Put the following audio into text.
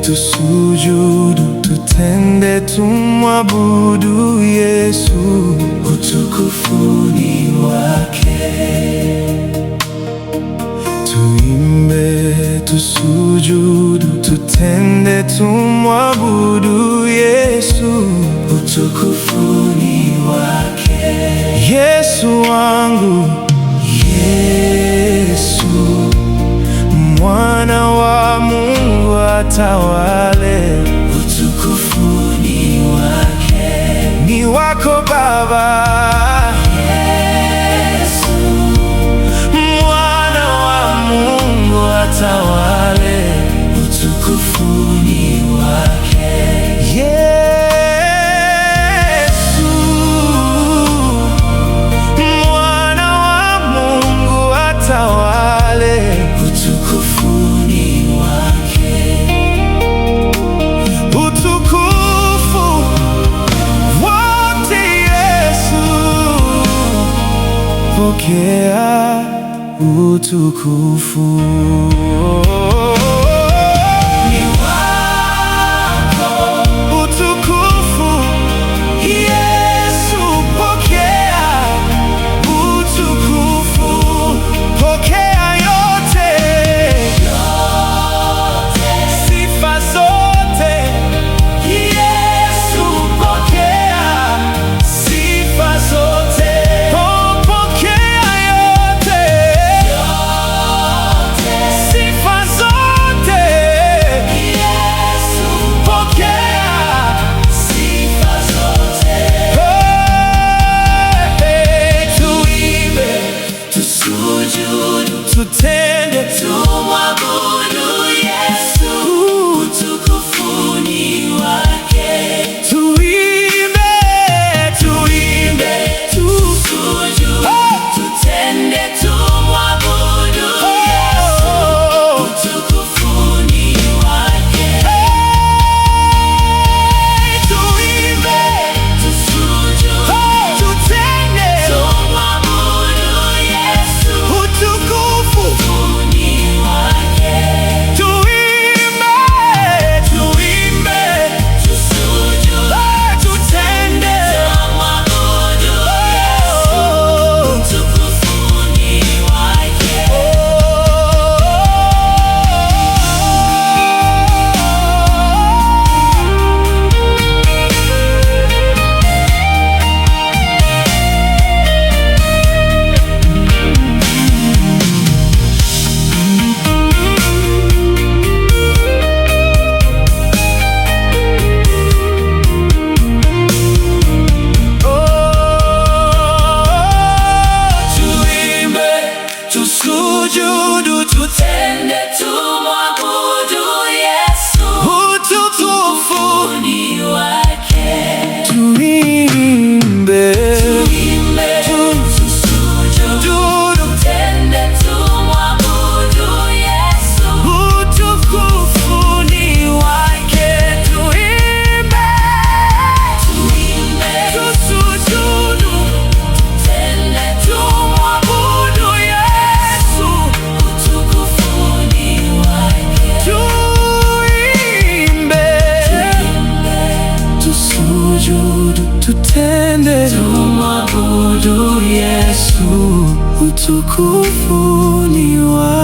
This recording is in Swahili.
tusujudu, tutende, tumwabudu Yesu, utukufu ni wake. Tuimbe, tusujudu, tutende, tumwabudu Yesu, utukufu ni wake. Yesu wangu, Yesu Mwana wa Mungu atawale, utukufu ni wake. Ni wako Baba. Yesu Mwana wa Mungu atawale, utukufu ni wake. Yesu Mwana wa Mungu atawale, utukufu ni wake. Utukufu wote Yesu, pokea utukufu. Tutende, tumwabudu Yesu, utukufu ni wake. Tuimbe, tuimbe, tusujudu, tutende, tumwabudu Yesu, utukufu ni wake. Tuimbe, tusujudu, tutende, tumwabudu Yesu, utukufu ni wake. Tuimbe, tuimbe, tusujudu, tutende, tumwabudu Yesu, utukufu ni wake. Tusujudu, tutende, tumwabudu Yesu, utukufu ni wake. Tuimbe, tuimbe, tusujudu, tutende, tumwabudu Yesu, utukufu ni wake. Tuimbe, tuimbe, tusujudu, tutende, tumwabudu Yesu, utukufu ni wake. Tuimbe, tusujudu, tutende, tumwabudu Yesu, utukufu ni wake.